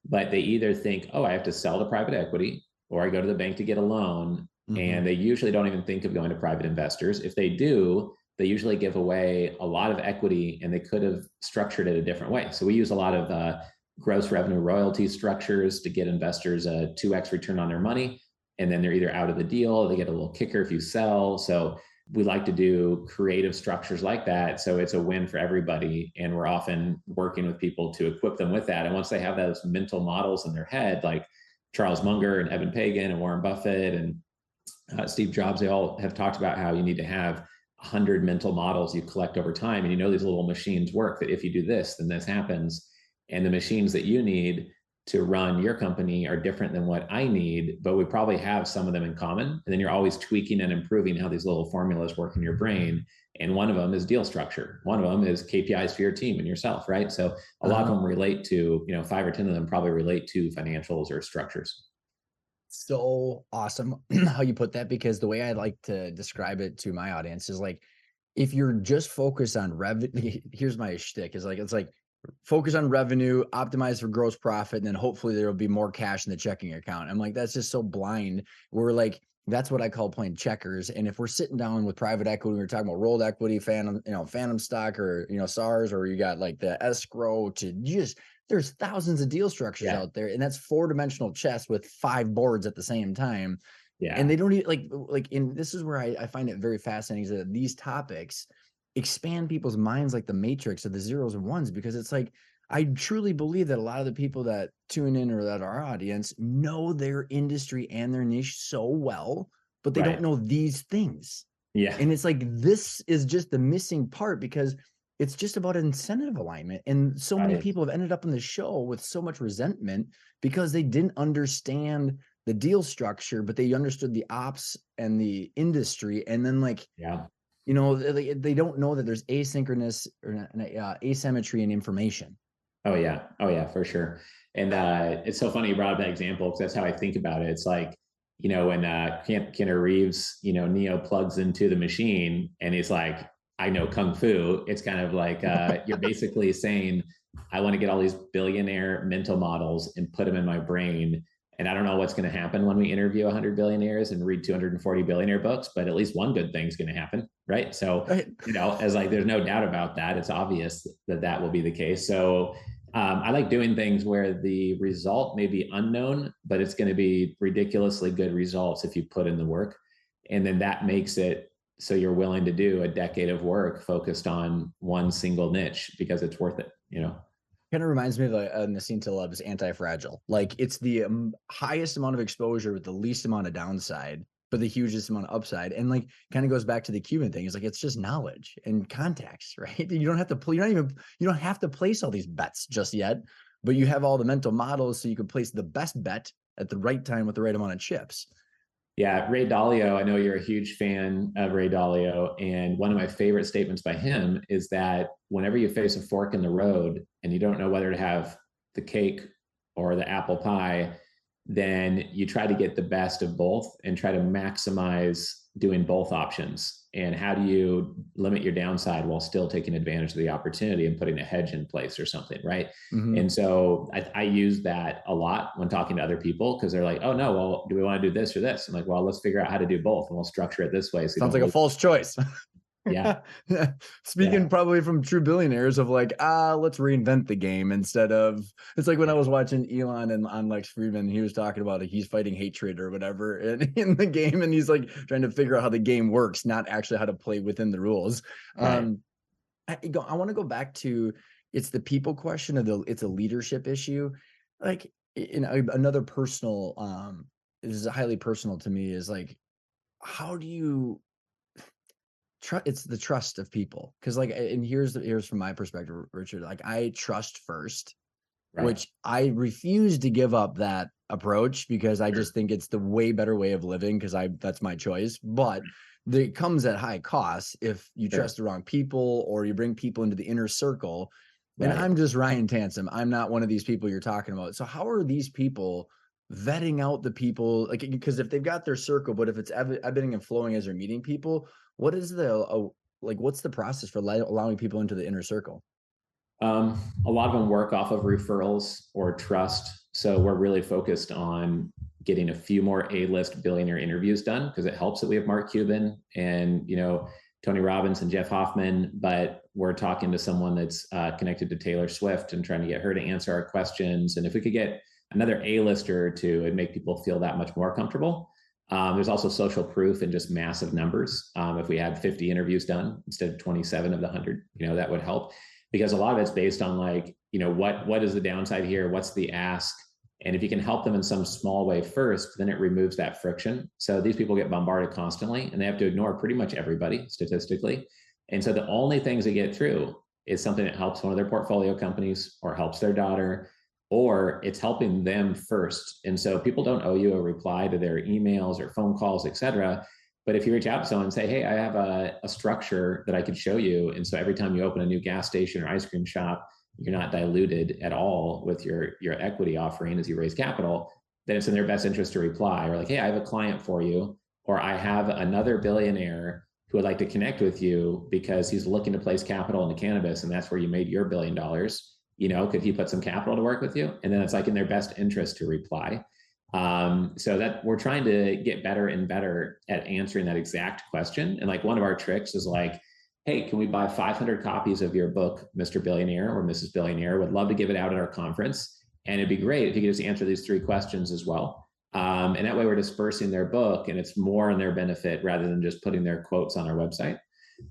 but they either think, oh, I have to sell to private equity, or I go to the bank to get a loan. And they usually don't even think of going to private investors. If they do, they usually give away a lot of equity, and they could have structured it a different way. So we use a lot of gross revenue royalty structures to get investors a 2x return on their money. And then they're either out of the deal, or they get a little kicker if you sell. So we like to do creative structures like that. So it's a win for everybody. And we're often working with people to equip them with that. And once they have those mental models in their head, like Charles Munger and Evan Pagan and Warren Buffett and Steve Jobs, they all have talked about how you need to have 100 mental models you collect over time. And these little machines work, that if you do this, then this happens. And the machines that you need to run your company are different than what I need, but we probably have some of them in common. And then you're always tweaking and improving how these little formulas work in your brain. And one of them is deal structure. One of them is KPIs for your team and yourself, right? So a lot of them relate to, 5 or 10 of them probably relate to financials or structures. So awesome how you put that, because the way I like to describe it to my audience is like, if you're just focused on revenue, here's my shtick is like, it's like focus on revenue, optimize for gross profit, and then hopefully there will be more cash in the checking account. I'm like, that's just so blind. We're like, that's what I call playing checkers. And if we're sitting down with private equity, we're talking about rolled equity, phantom stock, or, SARS, or you got like the escrow to just, there's thousands of deal structures out there. And that's 4-dimensional chess with 5 boards at the same time. And they don't even and this is where I find it very fascinating, is that these topics expand people's minds like the matrix of the zeros and ones, because it's like, I truly believe that a lot of the people that tune in or that our audience know their industry and their niche so well, but they don't know these things. And it's like, this is just the missing part, because it's just about incentive alignment. And so many people have ended up on the show with so much resentment because they didn't understand the deal structure, but they understood the ops and the industry. And then they don't know that there's asynchronous or asymmetry in information. Oh yeah, for sure. And it's so funny you brought up that example, because that's how I think about it. It's like, when Keanu Reeves, Neo plugs into the machine and he's like, I know Kung Fu. It's kind of like you're basically saying, I want to get all these billionaire mental models and put them in my brain. And I don't know what's going to happen when we interview 100 billionaires and read 240 billionaire books, but at least one good thing's going to happen, right? So, as like, there's no doubt about that. It's obvious that will be the case. So I like doing things where the result may be unknown, but it's going to be ridiculously good results if you put in the work. And then that makes it so you're willing to do a decade of work focused on one single niche because it's worth it, Kind of reminds me of Nassim Taleb's Anti-Fragile. Like, it's the highest amount of exposure with the least amount of downside, but the hugest amount of upside. And like, kind of goes back to the Cuban thing. It's like, it's just knowledge and context, right? You don't have to you don't have to place all these bets just yet, but you have all the mental models so you can place the best bet at the right time with the right amount of chips. Yeah, Ray Dalio, I know you're a huge fan of Ray Dalio. And one of my favorite statements by him is that whenever you face a fork in the road and you don't know whether to have the cake or the apple pie, then you try to get the best of both and try to maximize doing both options. And how do you limit your downside while still taking advantage of the opportunity and putting a hedge in place or something, right? And so I use that a lot when talking to other people, because they're like, oh no, well, do we want to do this or this? I'm like, well, let's figure out how to do both and we'll structure it this way. So sounds like a false choice. Yeah. Speaking probably from true billionaires of like, let's reinvent the game instead of, it's like when I was watching Elon and on Lex Friedman, he was talking about he's fighting hatred or whatever in the game. And he's like trying to figure out how the game works, not actually how to play within the rules. I want to go back to, it's the people question of it's a leadership issue. Like, another personal, this is highly personal to me, is like, how do you it's the trust of people? Because like, and here's from my perspective, Richard, like I trust first, Right. which I refuse to give up that approach because I Sure. just think it's the way better way of living because that's my choice. But it comes at high costs if you Sure. trust the wrong people or you bring people into the inner circle. And Right. I'm just Ryan Tansom. I'm not one of these people you're talking about. So how are these people vetting out the people? Like, because if they've got their circle, but if it's ebbing and flowing as they're meeting people, what is like, what's the process for allowing people into the inner circle? A lot of them work off of referrals or trust. So we're really focused on getting a few more A-list billionaire interviews done because it helps that we have Mark Cuban and Tony Robbins and Jeff Hoffman. But we're talking to someone that's connected to Taylor Swift and trying to get her to answer our questions. And if we could get another A-lister or two, it'd make people feel that much more comfortable. There's also social proof and just massive numbers. If we had 50 interviews done instead of 27 of the 100, that would help, because a lot of it's based on like, what is the downside here? What's the ask? And if you can help them in some small way first, then it removes that friction. So these people get bombarded constantly and they have to ignore pretty much everybody statistically. And so the only things that get through is something that helps one of their portfolio companies or helps their daughter, or it's helping them first. And so people don't owe you a reply to their emails or phone calls, et cetera. But if you reach out to someone and say, hey, I have a structure that I could show you. And so every time you open a new gas station or ice cream shop, you're not diluted at all with your equity offering as you raise capital, then it's in their best interest to reply. Or like, hey, I have a client for you, or I have another billionaire who would like to connect with you because he's looking to place capital into cannabis, and that's where you made your $1 billion. Could he put some capital to work with you? And then it's like in their best interest to reply. So that we're trying to get better and better at answering that exact question. And like one of our tricks is like, hey, can we buy 500 copies of your book, Mr. Billionaire or Mrs. Billionaire? Would love to give it out at our conference. And it'd be great if you could just answer these 3 questions as well. And that way we're dispersing their book and it's more in their benefit rather than just putting their quotes on our website.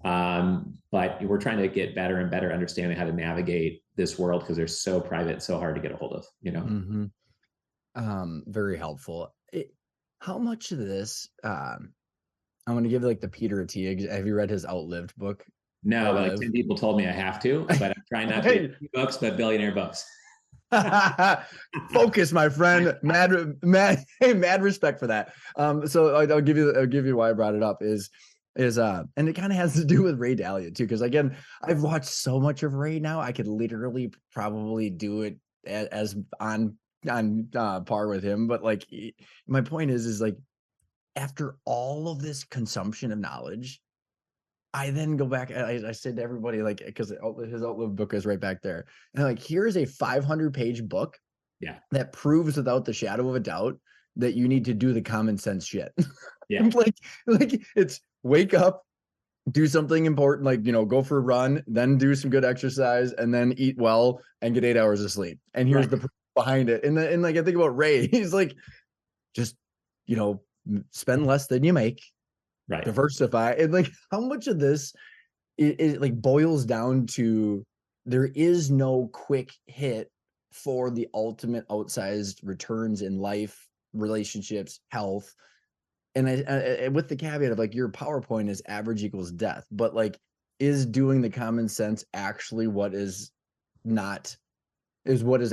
But we're trying to get better and better understanding how to navigate this world because they're so private, so hard to get a hold of, Mm-hmm. Very helpful. How much of this, I'm going to give like the Peter Attia. Have you read his Outlived book? No, but like Outlive. 10 people told me I have to, but I'm trying not to Hey, get books, but billionaire books. focus, my friend. Mad respect for that. So I'll give you why I brought it up is and it kind of has to do with Ray Dalio too, because again, I've watched so much of Ray now. I could literally probably do it as on par with him. But like, my point is like, after all of this consumption of knowledge, I then go back. I said to everybody, like, because his Outlive book is right back there, and like, here's a 500-page book Yeah. that proves without the shadow of a doubt that you need to do the common sense shit. Yeah. like it's wake up, do something important, like, go for a run, then do some good exercise, and then eat well and get 8 hours of sleep. And here's Right. the proof behind it. And like, I think about Ray, he's like, just, spend less than you make, Right. diversify. And like, how much of this it like boils down to there is no quick hit for the ultimate outsized returns in life, relationships, health. And I with the caveat of like, your PowerPoint is average equals death, but like, is doing the common sense actually what is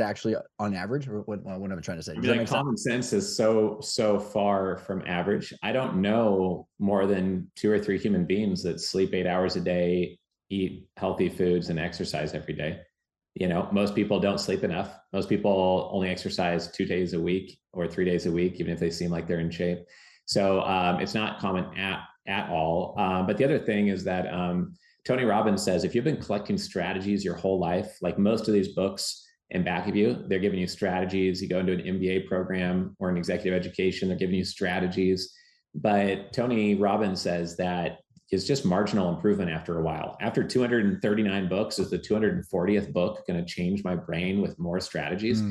actually on average, or what am I trying to say? I Does mean, that like make sense? common sense is so far from average. I don't know more than 2 or 3 human beings that sleep 8 hours a day, eat healthy foods, and exercise every day. Most people don't sleep enough. Most people only exercise 2 days a week or 3 days a week, even if they seem like they're in shape. So it's not common at all. But the other thing is that Tony Robbins says if you've been collecting strategies your whole life, like most of these books in back of you, they're giving you strategies. You go into an MBA program or an executive education, they're giving you strategies. But Tony Robbins says that is just marginal improvement after a while. After 239 books, is the 240th book going to change my brain with more strategies?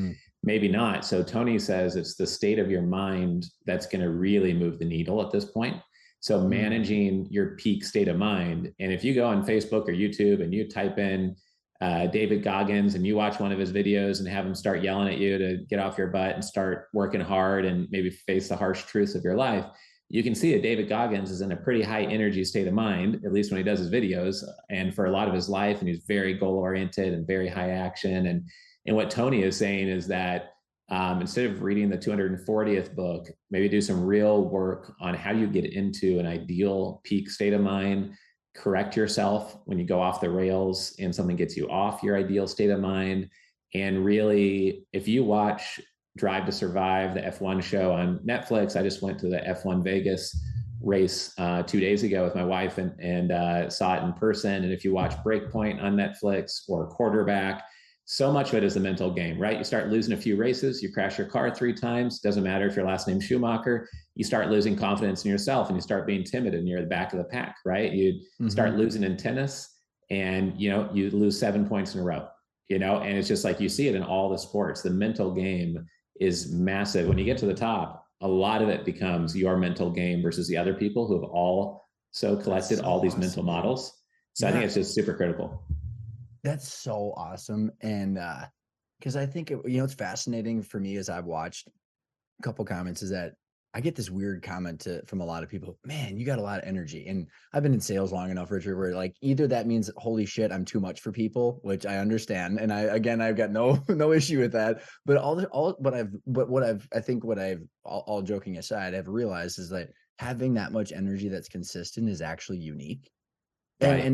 Maybe not. So Tony says it's the state of your mind that's going to really move the needle at this point. So managing your peak state of mind. And if you go on Facebook or YouTube and you type in David Goggins, and you watch one of his videos and have him start yelling at you to get off your butt and start working hard and maybe face the harsh truths of your life, you can see that David Goggins is in a pretty high energy state of mind, at least when he does his videos, and for a lot of his life. And he's very goal oriented and very high action. And what Tony is saying is that instead of reading the 240th book, maybe do some real work on how you get into an ideal peak state of mind, correct yourself when you go off the rails and something gets you off your ideal state of mind. And really, if you watch Drive to Survive, the F1 show on Netflix, I just went to the F1 Vegas race 2 days ago with my wife and saw it in person. And if you watch Breakpoint on Netflix or Quarterback, so much of it is a mental game, right? You start losing a few races, you crash your car 3 times, doesn't matter if your last name's Schumacher, you start losing confidence in yourself and you start being timid and you're at the back of the pack, right? You start losing in tennis and, you lose 7 points in a row, and it's just like you see it in all the sports. The mental game is massive. When you get to the top, a lot of it becomes your mental game versus the other people who have also collected all these mental models. So I think it's just super critical. That's so awesome. And because I think it's fascinating for me as I've watched a couple comments is that I get this weird comment from a lot of people, man, you got a lot of energy. And I've been in sales long enough, Richard, where like either that means holy shit, I'm too much for people, which I understand. And I've got no issue with that. But all joking aside, I've realized is that having that much energy that's consistent is actually unique. Right.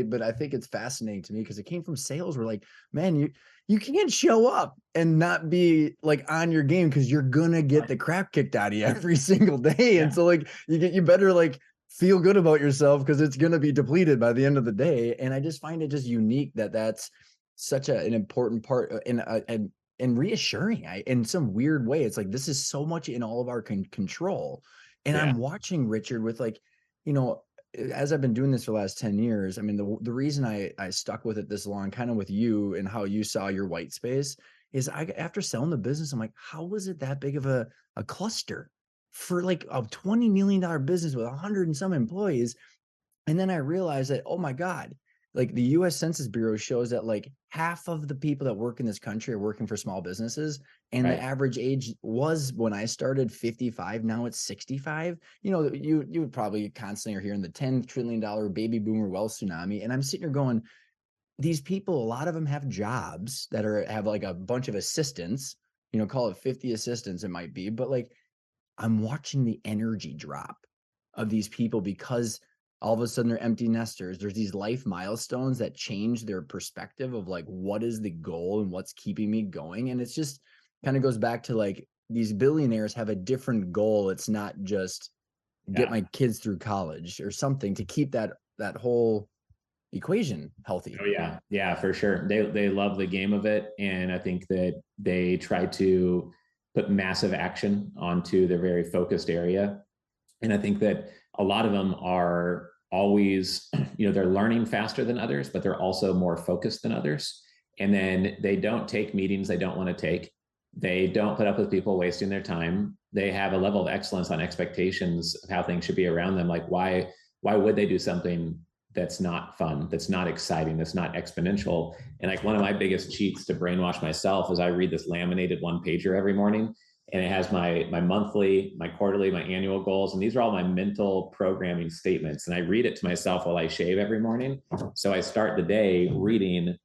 But I think it's fascinating to me because it came from sales. We're like, man, you can't show up and not be like on your game because you're gonna get the crap kicked out of you every single day. Yeah. And so like you better like feel good about yourself because it's gonna be depleted by the end of the day. And I just find it just unique that's such an important part and reassuring. In some weird way, it's like this is so much in all of our control. And I'm watching Richard with like, as I've been doing this for the last 10 years, I mean, the reason I stuck with it this long, kind of with you and how you saw your white space is after selling the business, I'm like, how was it that big of a cluster for like a $20 million business with 100 and some employees? And then I realized that, oh my God, like the US Census Bureau shows that like half of the people that work in this country are working for small businesses. And the average age was when I started 55. Now it's 65. You would probably constantly are hearing the $10 trillion baby boomer wealth tsunami. And I'm sitting here going, these people, a lot of them have jobs that have like a bunch of assistants, call it 50 assistants, it might be, but like I'm watching the energy drop of these people because all of a sudden they're empty nesters. There's these life milestones that change their perspective of like, what is the goal and what's keeping me going? And it's just kind of goes back to like these billionaires have a different goal. It's not just get my kids through college or something to keep that whole equation healthy. Oh yeah. Yeah, for sure. They love the game of it. And I think that they try to put massive action onto their very focused area. And I think that a lot of them are always, they're learning faster than others, but they're also more focused than others. And then they don't take meetings they don't want to take. They don't put up with people wasting their time. They have a level of excellence on expectations of how things should be around them. Like why would they do something that's not fun, that's not exciting, that's not exponential? And like one of my biggest cheats to brainwash myself is I read this laminated 1-pager every morning. And it has my monthly, my quarterly, my annual goals. And these are all my mental programming statements. And I read it to myself while I shave every morning. So I start the day reading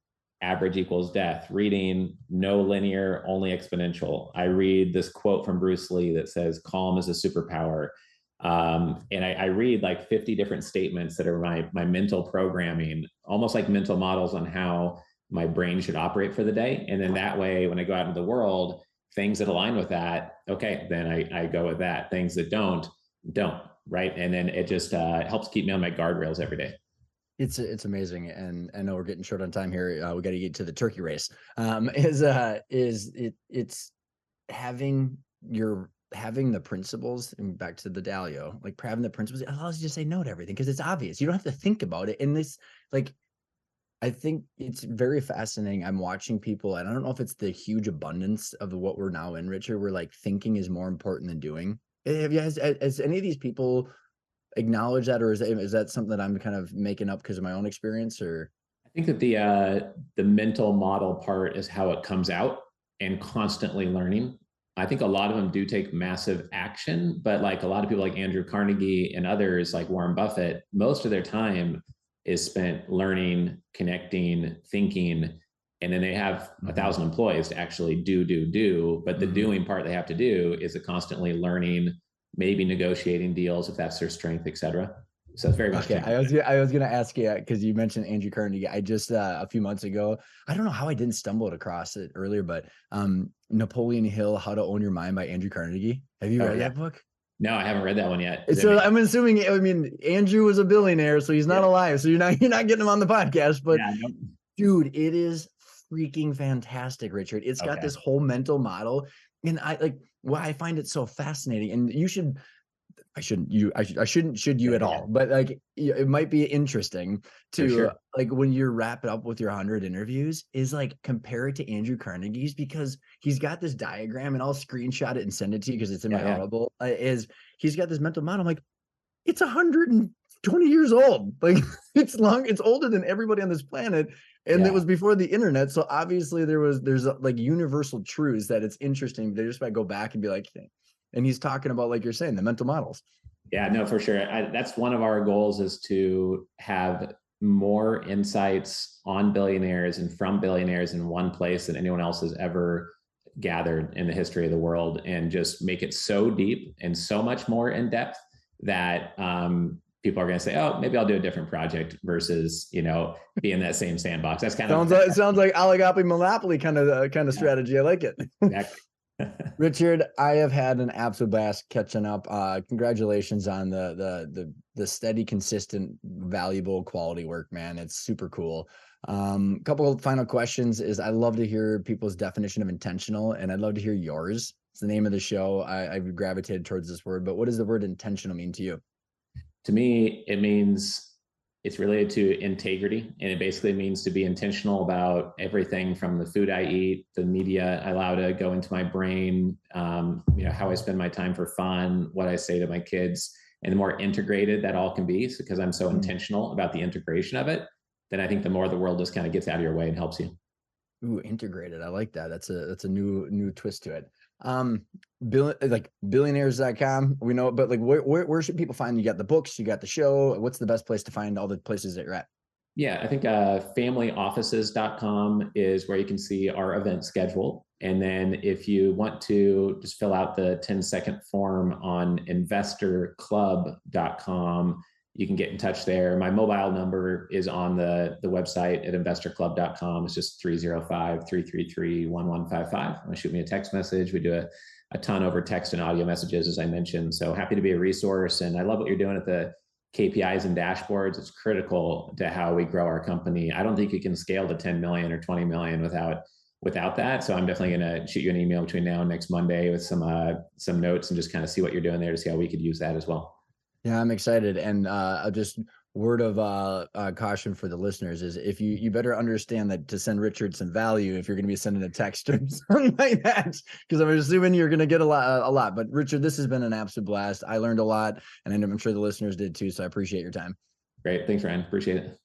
average equals death, reading no linear, only exponential. I read this quote from Bruce Lee that says, calm is a superpower. And I read like 50 different statements that are my mental programming, almost like mental models on how my brain should operate for the day. And then that way, when I go out into the world, things that align with that, okay, then I go with that. Things that don't, right? And then it just helps keep me on my guardrails every day. It's amazing, and I know we're getting short on time here. We got to get to the turkey race. It's having the principles, and back to the Dalio, like having the principles, it allows you to say no to everything because it's obvious. You don't have to think about it. And this, like, I think it's very fascinating. I'm watching people, and I don't know if it's the huge abundance of what we're now in, Richard, where like thinking is more important than doing. Has any of these people acknowledge that, or is that something that I'm kind of making up because of my own experience? Or think that the mental model part is how it comes out and constantly learning. I think a lot of them do take massive action, but like a lot of people like Andrew Carnegie and others like Warren Buffett, most of their time is spent learning, connecting, thinking, and then they have 1,000 employees to actually do. But the doing part they have to do is the constantly learning, maybe negotiating deals if that's their strength, et cetera. So it's very much Okay, I was gonna ask you because you mentioned Andrew Carnegie. I just a few months ago, I don't know how I didn't stumble across it earlier, but Napoleon Hill, How to Own Your Mind by Andrew Carnegie. Have you read yeah. that book? No, I haven't read that one yet. So I'm assuming, I mean, Andrew was a billionaire, so he's not alive. So you're not getting him on the podcast, but dude, it is freaking fantastic, Richard. It's got this whole mental model, and I like why I find it so fascinating. And you should I shouldn't should you at all, but like it might be interesting to like when you're wrapping up with your 100 interviews is like compare it to Andrew Carnegie's because he's got this diagram and I'll screenshot it and send it to you because it's in my Audible. Is he's got this mental model. I'm like, it's 120 years old. Like it's older than everybody on this planet. And it was before the internet. So obviously there's like universal truths that it's interesting. They just might go back and be like, and he's talking about, like you're saying, the mental models. Yeah, no, for sure. That's one of our goals is to have more insights on billionaires and from billionaires in one place than anyone else has ever gathered in the history of the world, and just make it so deep and so much more in depth that people are going to say, oh, maybe I'll do a different project versus, be in that same sandbox. That's kind of sounds like oligopoly monopoly kind of strategy. I like it. Exactly. Richard, I have had an absolute blast catching up. Congratulations on the steady, consistent, valuable, quality work, man. It's super cool. Couple of final questions is I love to hear people's definition of intentional, and I'd love to hear yours. It's the name of the show. I've gravitated towards this word, but what does the word intentional mean to you? To me, it means it's related to integrity, and it basically means to be intentional about everything from the food I eat, the media I allow to go into my brain, how I spend my time for fun, what I say to my kids, and the more integrated that all can be, because I'm so intentional about the integration of it, then I think the more the world just kind of gets out of your way and helps you. Ooh, integrated. I like that. That's a new twist to it. Like billionaires.com, we know, but like where should people find you? Got the books, you got the show. What's the best place to find all the places that you're at? Yeah, I think familyoffices.com is where you can see our event schedule. And then if you want to just fill out the 10-second form on investorclub.com, you can get in touch there. My mobile number is on the website at investorclub.com. It's just 305-333-1155. Shoot me a text message. We do a ton over text and audio messages, as I mentioned. So happy to be a resource. And I love what you're doing at the KPIs and dashboards. It's critical to how we grow our company. I don't think you can scale to 10 million or 20 million without that. So I'm definitely going to shoot you an email between now and next Monday with some notes and just kind of see what you're doing there to see how we could use that as well. Yeah, I'm excited. And just word of caution for the listeners is if you better understand that to send Richard some value if you're going to be sending a text or something like that, because I'm assuming you're going to get a lot. But Richard, this has been an absolute blast. I learned a lot, and I'm sure the listeners did too. So I appreciate your time. Great. Thanks, Ryan. Appreciate it.